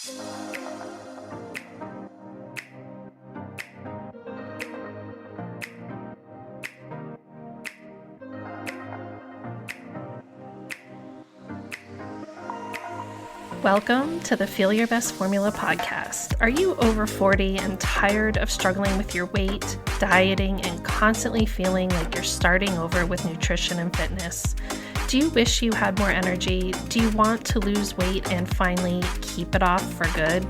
Welcome to the Feel Your Best Formula podcast. Are you over 40 and tired of struggling with your weight, dieting, and constantly feeling like you're starting over with nutrition and fitness? Do you wish you had more energy? Do you want to lose weight and finally keep it off for good?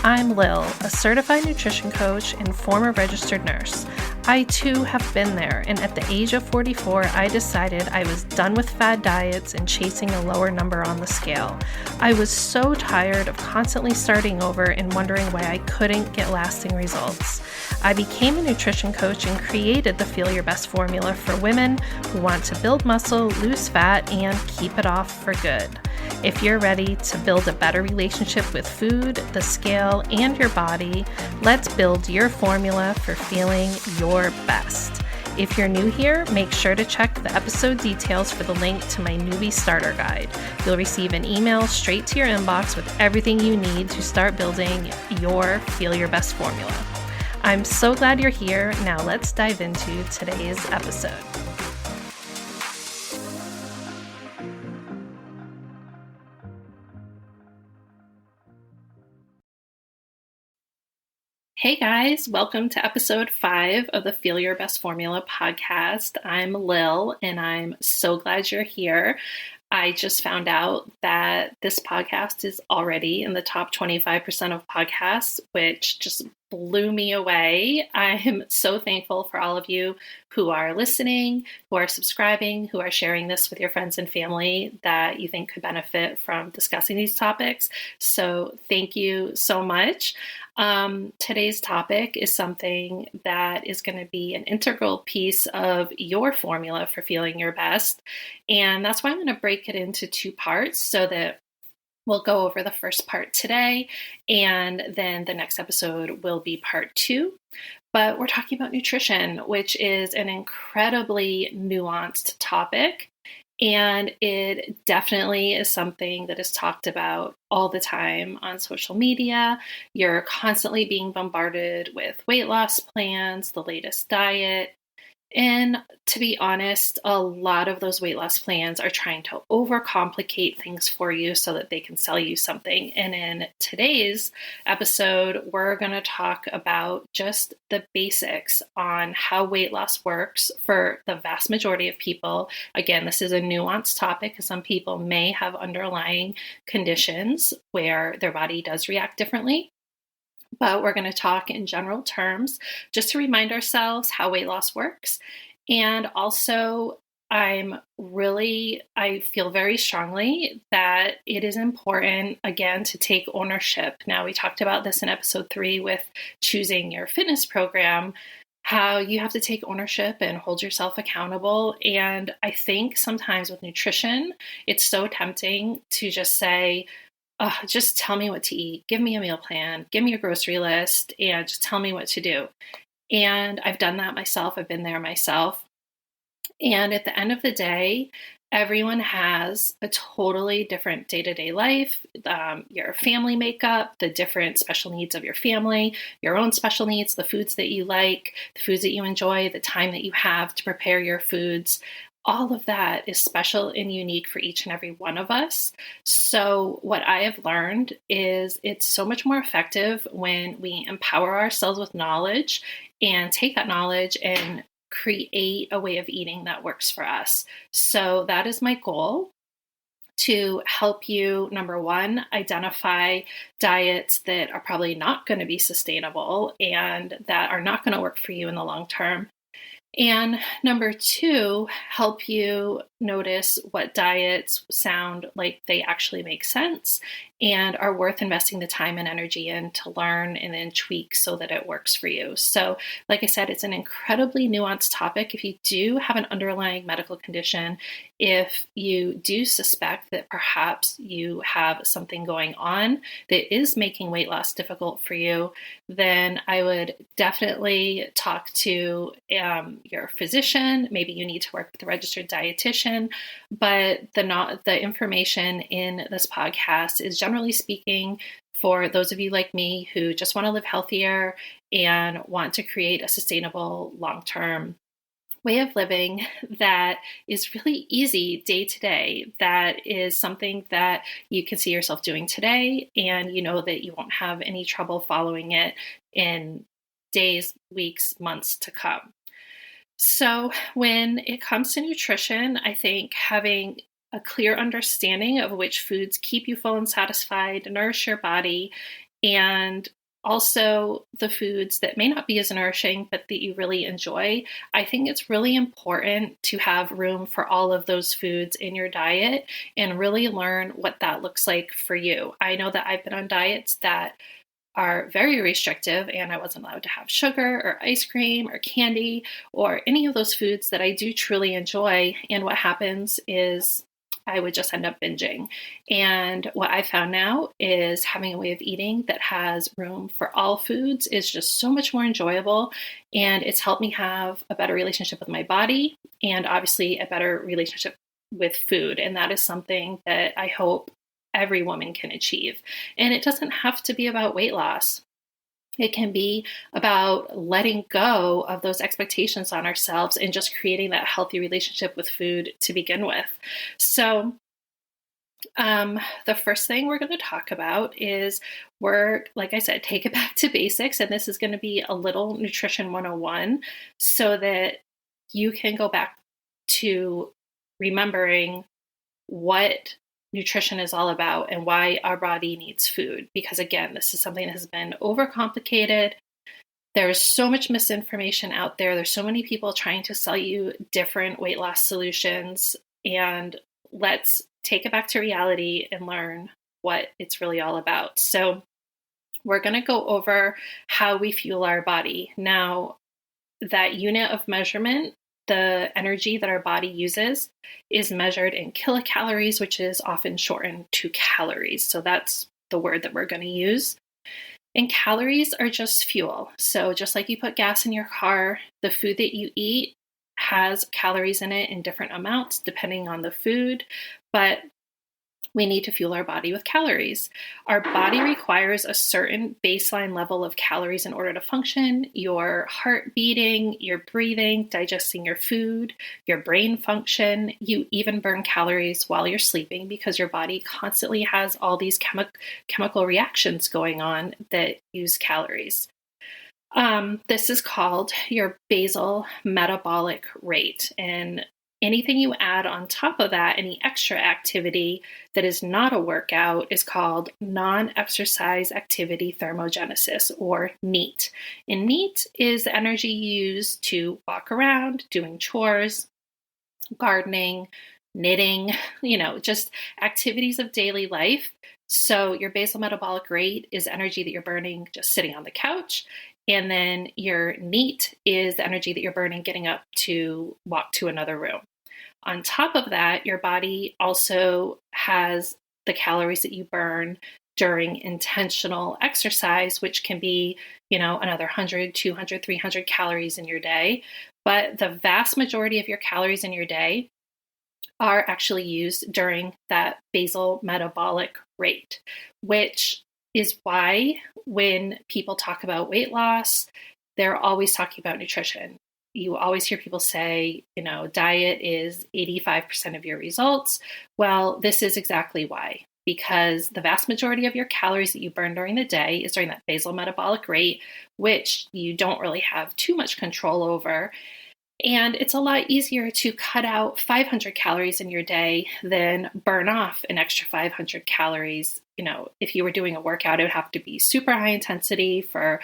I'm Lil, a certified nutrition coach and former registered nurse. I too have been there, and at the age of 44, I decided I was done with fad diets and chasing a lower number on the scale. I was so tired of constantly starting over and wondering why I couldn't get lasting results. I became a nutrition coach and created the Feel Your Best formula for women who want to build muscle, lose fat, and keep it off for good. If you're ready to build a better relationship with food, the scale, and your body, let's build your formula for feeling your best. If you're new here, make sure to check the episode details for the link to my newbie starter guide. You'll receive an email straight to your inbox with everything you need to start building your Feel Your Best formula. I'm so glad you're here. Now let's dive into today's episode. Hey guys, welcome to episode 5 of the Feel Your Best Formula podcast. I'm Lil, and I'm so glad you're here. I just found out that this podcast is already in the top 25% of podcasts, which just blew me away. I'm so thankful for all of you who are listening, who are subscribing, who are sharing this with your friends and family that you think could benefit from discussing these topics. So thank you so much. Today's topic is something that is going to be an integral piece of your formula for feeling your best. And that's why I'm going to break it into 2 parts so that we'll go over the first part today, and then the next episode will be part 2. But we're talking about nutrition, which is an incredibly nuanced topic. And it definitely is something that is talked about all the time on social media. You're constantly being bombarded with weight loss plans, the latest diet. And to be honest, a lot of those weight loss plans are trying to overcomplicate things for you so that they can sell you something. And in today's episode, we're going to talk about just the basics on how weight loss works for the vast majority of people. Again, this is a nuanced topic because some people may have underlying conditions where their body does react differently. But we're going to talk in general terms just to remind ourselves how weight loss works. And also, I feel very strongly that it is important, again, to take ownership. Now, we talked about this in episode 3 with choosing your fitness program, how you have to take ownership and hold yourself accountable. And I think sometimes with nutrition, it's so tempting to just say, just tell me what to eat, give me a meal plan, give me a grocery list, and just tell me what to do. And I've done that myself. I've been there myself. And at the end of the day, everyone has a totally different day-to-day life, your family makeup, the different special needs of your family, your own special needs, the foods that you like, the foods that you enjoy, the time that you have to prepare your foods. All of that is special and unique for each and every one of us. So what I have learned is it's so much more effective when we empower ourselves with knowledge and take that knowledge and create a way of eating that works for us. So that is my goal, to help you, number 1, identify diets that are probably not going to be sustainable and that are not going to work for you in the long term. And number 2, help you notice what diets sound like they actually make sense and are worth investing the time and energy in to learn and then tweak so that it works for you. So, like I said, it's an incredibly nuanced topic. If you do have an underlying medical condition, if you do suspect that perhaps you have something going on that is making weight loss difficult for you, then I would definitely talk to your physician. Maybe you need to work with a registered dietitian, but the information in this podcast is generally generally speaking, for those of you like me who just want to live healthier and want to create a sustainable long-term way of living that is really easy day to day, that is something that you can see yourself doing today, and you know that you won't have any trouble following it in days, weeks, months to come. So when it comes to nutrition, I think having a clear understanding of which foods keep you full and satisfied, nourish your body, and also the foods that may not be as nourishing, but that you really enjoy. I think it's really important to have room for all of those foods in your diet and really learn what that looks like for you. I know that I've been on diets that are very restrictive, and I wasn't allowed to have sugar or ice cream or candy or any of those foods that I do truly enjoy. And what happens is I would just end up binging. And what I found now is having a way of eating that has room for all foods is just so much more enjoyable. And it's helped me have a better relationship with my body and obviously a better relationship with food. And that is something that I hope every woman can achieve. And it doesn't have to be about weight loss. It can be about letting go of those expectations on ourselves and just creating that healthy relationship with food to begin with. So the first thing we're going to talk about is like I said, take it back to basics. And this is going to be a little nutrition 101 so that you can go back to remembering what nutrition is all about and why our body needs food. Because again, this is something that has been overcomplicated. There's so much misinformation out there. There's so many people trying to sell you different weight loss solutions. And let's take it back to reality and learn what it's really all about. So we're going to go over how we fuel our body. Now, that unit of measurement, the energy that our body uses, is measured in kilocalories, which is often shortened to calories. So that's the word that we're going to use. And calories are just fuel. So just like you put gas in your car, the food that you eat has calories in it in different amounts depending on the food, but we need to fuel our body with calories. Our body requires a certain baseline level of calories in order to function. Your heart beating, your breathing, digesting your food, your brain function. You even burn calories while you're sleeping because your body constantly has all these chemical reactions going on that use calories. This is called your basal metabolic rate. And anything you add on top of that, any extra activity that is not a workout, is called non-exercise activity thermogenesis, or NEAT. And NEAT is the energy used to walk around, doing chores, gardening, knitting, just activities of daily life. So your basal metabolic rate is energy that you're burning just sitting on the couch. And then your NEAT is the energy that you're burning getting up to walk to another room. On top of that, your body also has the calories that you burn during intentional exercise, which can be, another 100, 200, 300 calories in your day. But the vast majority of your calories in your day are actually used during that basal metabolic rate, which is why when people talk about weight loss, they're always talking about nutrition. You always hear people say, diet is 85% of your results. Well, this is exactly why, because the vast majority of your calories that you burn during the day is during that basal metabolic rate, which you don't really have too much control over. And it's a lot easier to cut out 500 calories in your day than burn off an extra 500 calories. If you were doing a workout, it would have to be super high intensity for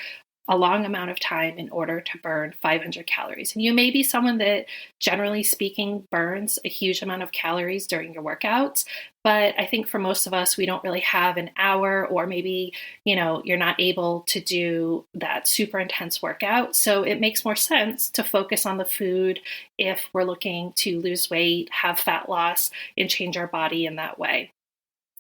a long amount of time in order to burn 500 calories. And you may be someone that, generally speaking, burns a huge amount of calories during your workouts. But I think for most of us, we don't really have an hour, or maybe, you're not able to do that super intense workout. So it makes more sense to focus on the food if we're looking to lose weight, have fat loss, and change our body in that way.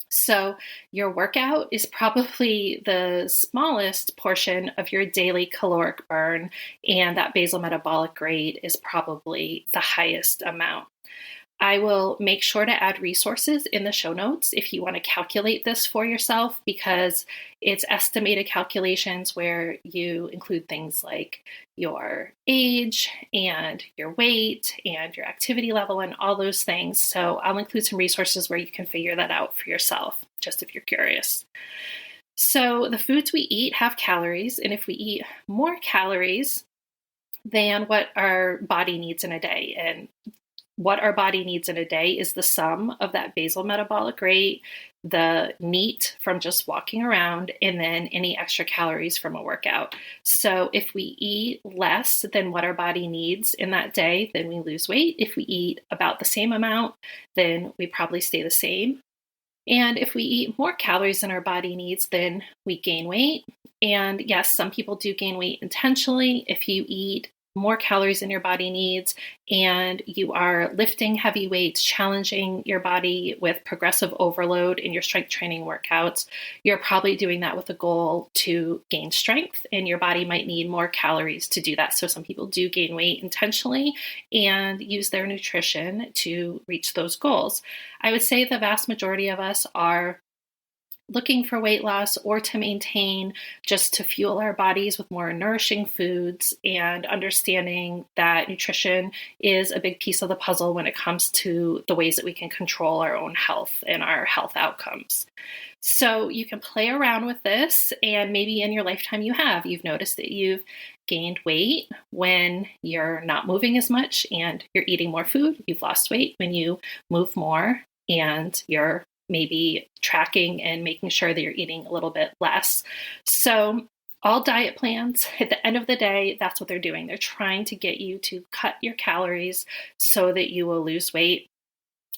So your workout is probably the smallest portion of your daily caloric burn, and that basal metabolic rate is probably the highest amount. I will make sure to add resources in the show notes if you want to calculate this for yourself, because it's estimated calculations where you include things like your age and your weight and your activity level and all those things. So I'll include some resources where you can figure that out for yourself, just if you're curious. So the foods we eat have calories, and if we eat more calories than what our body needs in a day, and what our body needs in a day is the sum of that basal metabolic rate, the NEAT from just walking around, and then any extra calories from a workout. So if we eat less than what our body needs in that day, then we lose weight. If we eat about the same amount, then we probably stay the same. And if we eat more calories than our body needs, then we gain weight. And yes, some people do gain weight intentionally. If you eat more calories than your body needs and you are lifting heavy weights, challenging your body with progressive overload in your strength training workouts, you're probably doing that with a goal to gain strength, and your body might need more calories to do that. So some people do gain weight intentionally and use their nutrition to reach those goals. I would say the vast majority of us are looking for weight loss or to maintain, just to fuel our bodies with more nourishing foods, and understanding that nutrition is a big piece of the puzzle when it comes to the ways that we can control our own health and our health outcomes. So you can play around with this, and maybe in your lifetime you've noticed that you've gained weight when you're not moving as much and you're eating more food. You've lost weight when you move more and you're maybe tracking and making sure that you're eating a little bit less. So all diet plans, at the end of the day, that's what they're doing. They're trying to get you to cut your calories so that you will lose weight.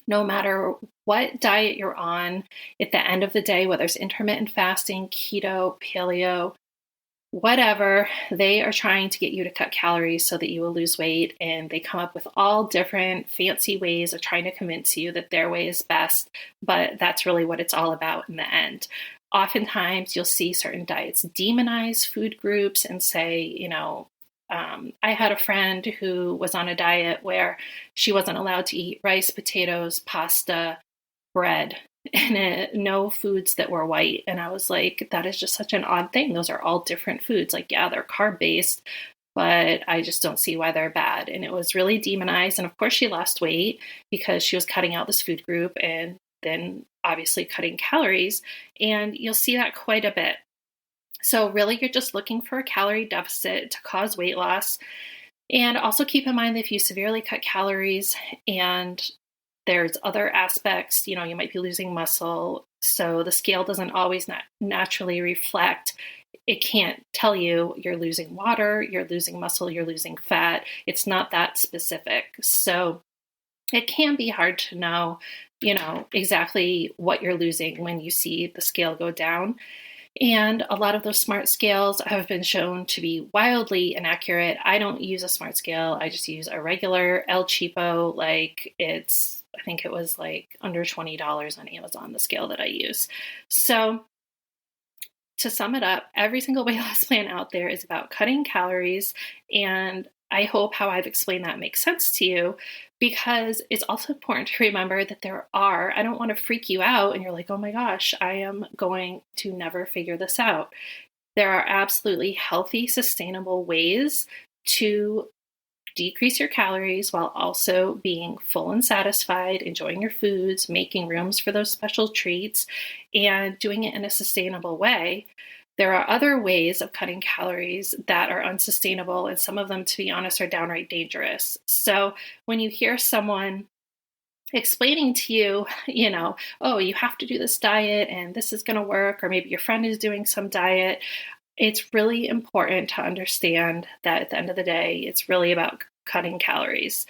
No matter what diet you're on, at the end of the day, whether it's intermittent fasting, keto, paleo, whatever, they are trying to get you to cut calories so that you will lose weight. And they come up with all different fancy ways of trying to convince you that their way is best. But that's really what it's all about in the end. Oftentimes, you'll see certain diets demonize food groups and say, I had a friend who was on a diet where she wasn't allowed to eat rice, potatoes, pasta, bread, and no foods that were white. And I was like, that is just such an odd thing. Those are all different foods. Like, yeah, they're carb-based, but I just don't see why they're bad. And it was really demonized. And of course, she lost weight because she was cutting out this food group and then obviously cutting calories. And you'll see that quite a bit. So really, you're just looking for a calorie deficit to cause weight loss. And also keep in mind that if you severely cut calories and there's other aspects, you might be losing muscle. So the scale doesn't always naturally reflect. It can't tell you you're losing water, you're losing muscle, you're losing fat. It's not that specific. So it can be hard to know, exactly what you're losing when you see the scale go down. And a lot of those smart scales have been shown to be wildly inaccurate. I don't use a smart scale. I just use a regular El Cheapo. I think it was under $20 on Amazon, the scale that I use. So to sum it up, every single weight loss plan out there is about cutting calories. And I hope how I've explained that makes sense to you, because it's also important to remember that I don't want to freak you out and you're like, oh my gosh, I am going to never figure this out. There are absolutely healthy, sustainable ways to decrease your calories while also being full and satisfied, enjoying your foods, making rooms for those special treats, and doing it in a sustainable way. There are other ways of cutting calories that are unsustainable, and some of them, to be honest, are downright dangerous. So when you hear someone explaining to you, oh, you have to do this diet and this is going to work, or maybe your friend is doing some diet, it's really important to understand that at the end of the day, it's really about cutting calories.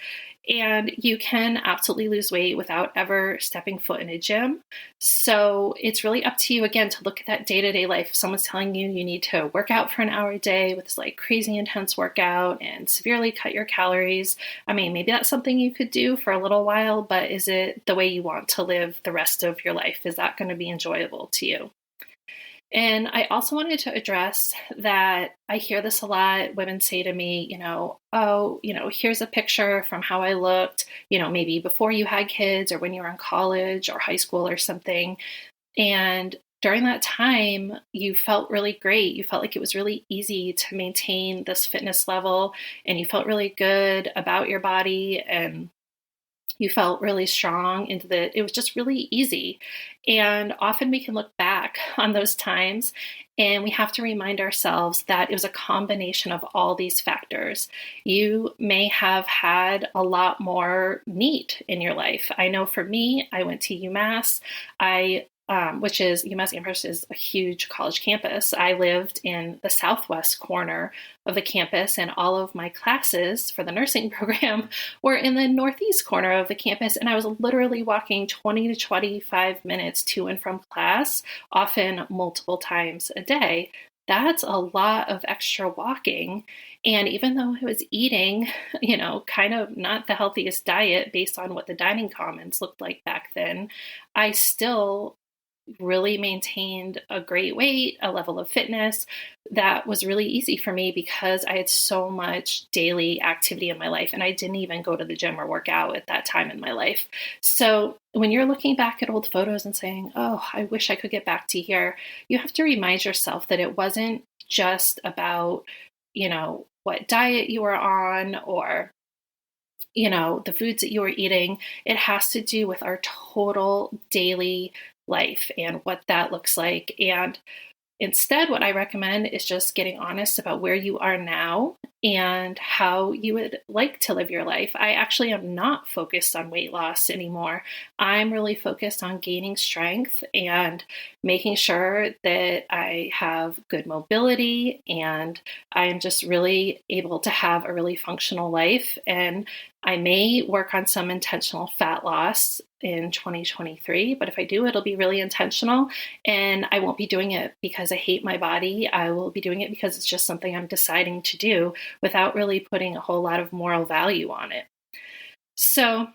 And you can absolutely lose weight without ever stepping foot in a gym. So it's really up to you, again, to look at that day-to-day life. If someone's telling you you need to work out for an hour a day with this crazy intense workout and severely cut your calories, maybe that's something you could do for a little while, but is it the way you want to live the rest of your life? Is that going to be enjoyable to you? And I also wanted to address that I hear this a lot. Women say to me, oh, here's a picture from how I looked, maybe before you had kids or when you were in college or high school or something. And during that time, you felt really great. You felt like it was really easy to maintain this fitness level, and you felt really good about your body, and you felt really strong into that. It was just really easy. And often we can look back on those times and we have to remind ourselves that it was a combination of all these factors. You may have had a lot more NEAT in your life. I know for me, I went to UMass. Which is UMass Amherst is a huge college campus. I lived in the southwest corner of the campus, and all of my classes for the nursing program were in the northeast corner of the campus. And I was literally walking 20 to 25 minutes to and from class, often multiple times a day. That's a lot of extra walking. And even though I was eating, kind of not the healthiest diet based on what the dining commons looked like back then, I still really maintained a great weight, a level of fitness that was really easy for me because I had so much daily activity in my life, and I didn't even go to the gym or work out at that time in my life. So when you're looking back at old photos and saying, oh, I wish I could get back to here, you have to remind yourself that it wasn't just about, what diet you were on or the foods that you were eating. It has to do with our total daily life and what that looks like. And instead, what I recommend is just getting honest about where you are now and how you would like to live your life. I actually am not focused on weight loss anymore. I'm really focused on gaining strength and making sure that I have good mobility and I'm just really able to have a really functional life. And I may work on some intentional fat loss in 2023, but if I do, it'll be really intentional, and I won't be doing it because I hate my body. I will be doing it because it's just something I'm deciding to do without really putting a whole lot of moral value on it. So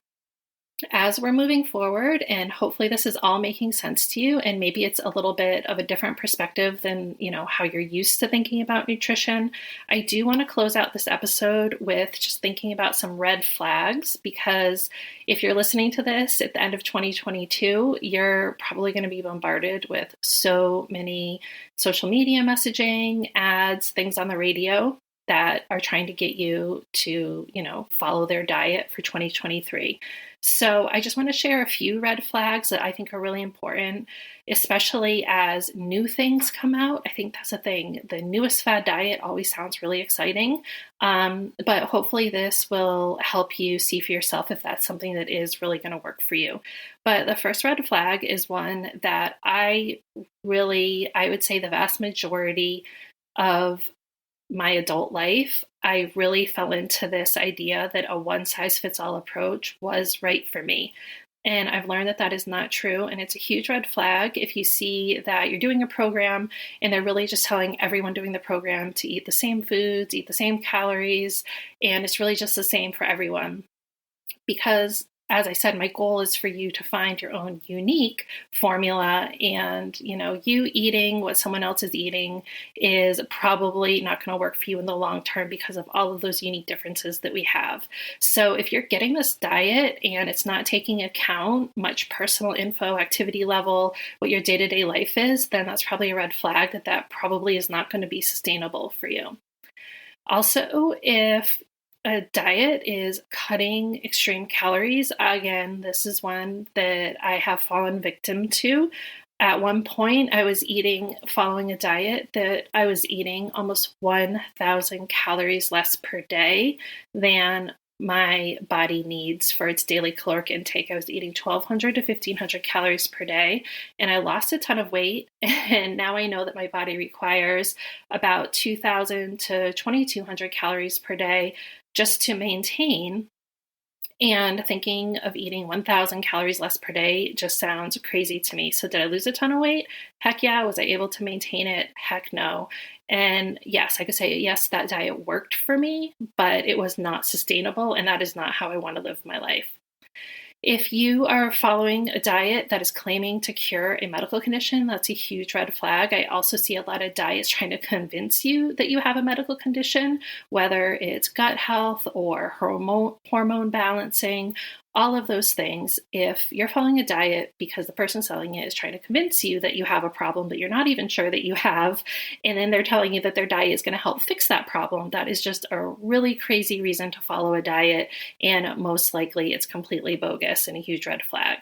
as we're moving forward, and hopefully this is all making sense to you, and maybe it's a little bit of a different perspective than, how you're used to thinking about nutrition, I do want to close out this episode with just thinking about some red flags, because if you're listening to this at the end of 2022, you're probably going to be bombarded with so many social media messaging, ads, things on the radio that are trying to get you to, follow their diet for 2023. So I just want to share a few red flags that I think are really important, especially as new things come out. I think that's a thing. The newest fad diet always sounds really exciting, but hopefully this will help you see for yourself if that's something that is really going to work for you. But the first red flag is one that I would say the vast majority of my adult life, I really fell into this idea that a one-size-fits-all approach was right for me. And I've learned that that is not true. And it's a huge red flag if you see that you're doing a program and they're really just telling everyone doing the program to eat the same foods, eat the same calories, and it's really just the same for everyone. Because as I said, my goal is for you to find your own unique formula, and, you eating what someone else is eating is probably not going to work for you in the long term because of all of those unique differences that we have. So if you're getting this diet and it's not taking account much personal info, activity level, what your day-to-day life is, then that's probably a red flag that probably is not going to be sustainable for you. Also, if a diet is cutting extreme calories, again, this is one that I have fallen victim to. At one point, I was following a diet that I was eating almost 1,000 calories less per day than my body needs for its daily caloric intake. I was eating 1,200 to 1,500 calories per day, and I lost a ton of weight. And now I know that my body requires about 2,000 to 2,200 calories per day just to maintain. And thinking of eating 1,000 calories less per day just sounds crazy to me. So did I lose a ton of weight? Heck yeah. Was I able to maintain it? Heck no. And yes, I could say, yes, that diet worked for me, but it was not sustainable. And that is not how I want to live my life. If you are following a diet that is claiming to cure a medical condition, that's a huge red flag. I also see a lot of diets trying to convince you that you have a medical condition, whether it's gut health or hormone balancing, all of those things. If you're following a diet because the person selling it is trying to convince you that you have a problem that you're not even sure that you have, and then they're telling you that their diet is going to help fix that problem, that is just a really crazy reason to follow a diet, and most likely it's completely bogus and a huge red flag.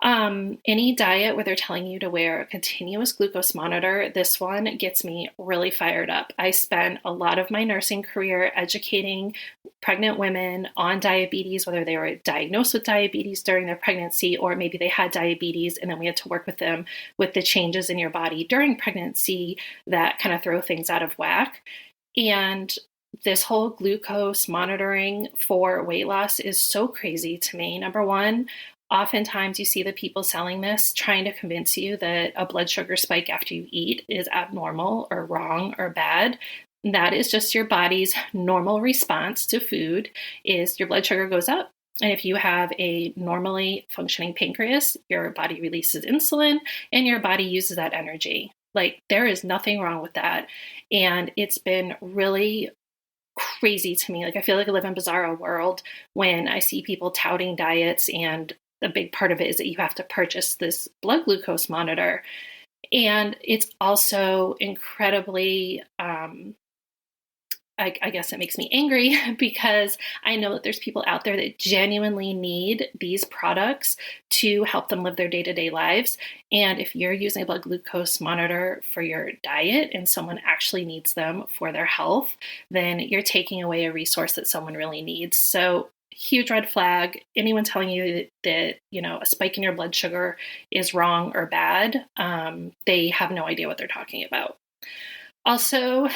Any diet where they're telling you to wear a continuous glucose monitor, this one gets me really fired up. I spent a lot of my nursing career educating pregnant women on diabetes, whether they were diagnosed with diabetes during their pregnancy, or maybe they had diabetes, and then we had to work with them with the changes in your body during pregnancy that kind of throw things out of whack. And this whole glucose monitoring for weight loss is so crazy to me. Number one, oftentimes you see the people selling this trying to convince you that a blood sugar spike after you eat is abnormal or wrong or bad. That is just your body's normal response to food, is your blood sugar goes up. And if you have a normally functioning pancreas, your body releases insulin and your body uses that energy. Like, there is nothing wrong with that. And it's been really crazy to me. Like, I feel like I live in a bizarro world when I see people touting diets, and a big part of it is that you have to purchase this blood glucose monitor. And it's also incredibly, I guess it makes me angry, because I know that there's people out there that genuinely need these products to help them live their day-to-day lives. And if you're using a blood glucose monitor for your diet and someone actually needs them for their health, then you're taking away a resource that someone really needs. So huge red flag. Anyone telling you that a spike in your blood sugar is wrong or bad, they have no idea what they're talking about. Also,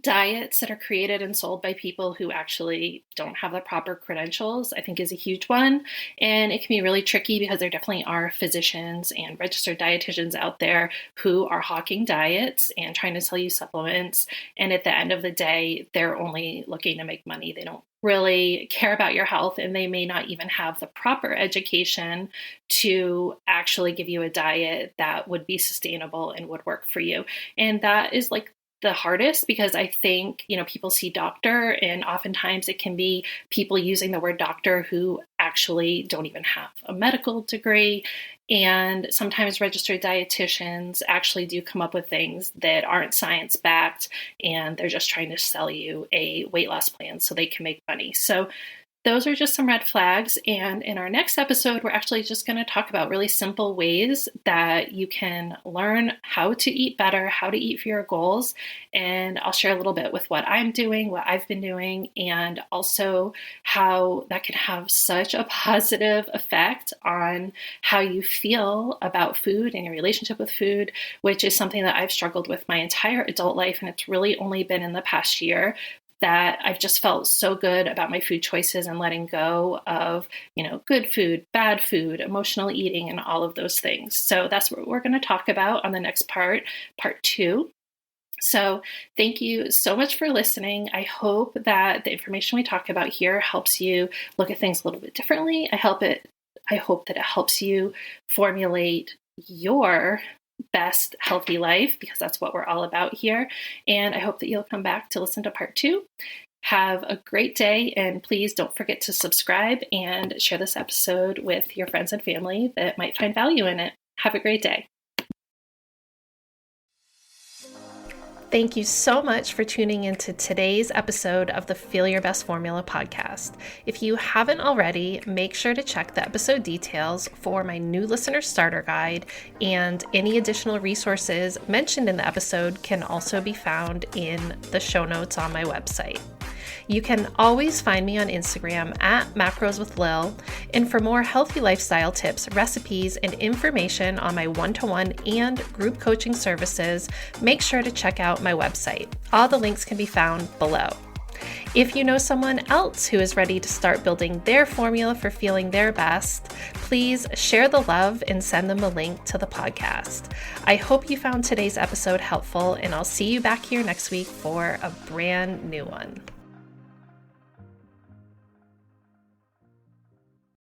diets that are created and sold by people who actually don't have the proper credentials, I think, is a huge one. And it can be really tricky because there definitely are physicians and registered dietitians out there who are hawking diets and trying to sell you supplements. And at the end of the day, they're only looking to make money. They don't really care about your health, and they may not even have the proper education to actually give you a diet that would be sustainable and would work for you. And that is like the hardest, because I think, people see doctor, and oftentimes it can be people using the word doctor who actually don't even have a medical degree. And sometimes registered dietitians actually do come up with things that aren't science backed, and they're just trying to sell you a weight loss plan so they can make money. So those are just some red flags. And in our next episode, we're actually just going to talk about really simple ways that you can learn how to eat better, how to eat for your goals. And I'll share a little bit with what I'm doing, what I've been doing, and also how that can have such a positive effect on how you feel about food and your relationship with food, which is something that I've struggled with my entire adult life. And it's really only been in the past year that I've just felt so good about my food choices and letting go of, good food, bad food, emotional eating, and all of those things. So that's what we're going to talk about on the next part 2. So thank you so much for listening. I hope that the information we talk about here helps you look at things a little bit differently. I hope that it helps you formulate your best healthy life, because that's what we're all about here. And I hope that you'll come back to listen to part 2. Have a great day, and please don't forget to subscribe and share this episode with your friends and family that might find value in it. Have a great day. Thank you so much for tuning into today's episode of the Feel Your Best Formula podcast. If you haven't already, make sure to check the episode details for my new listener starter guide, and any additional resources mentioned in the episode can also be found in the show notes on my website. You can always find me on Instagram at Macros with Lil, and for more healthy lifestyle tips, recipes, and information on my one-to-one and group coaching services, make sure to check out my website. All the links can be found below. If you know someone else who is ready to start building their formula for feeling their best, please share the love and send them a link to the podcast. I hope you found today's episode helpful, and I'll see you back here next week for a brand new one.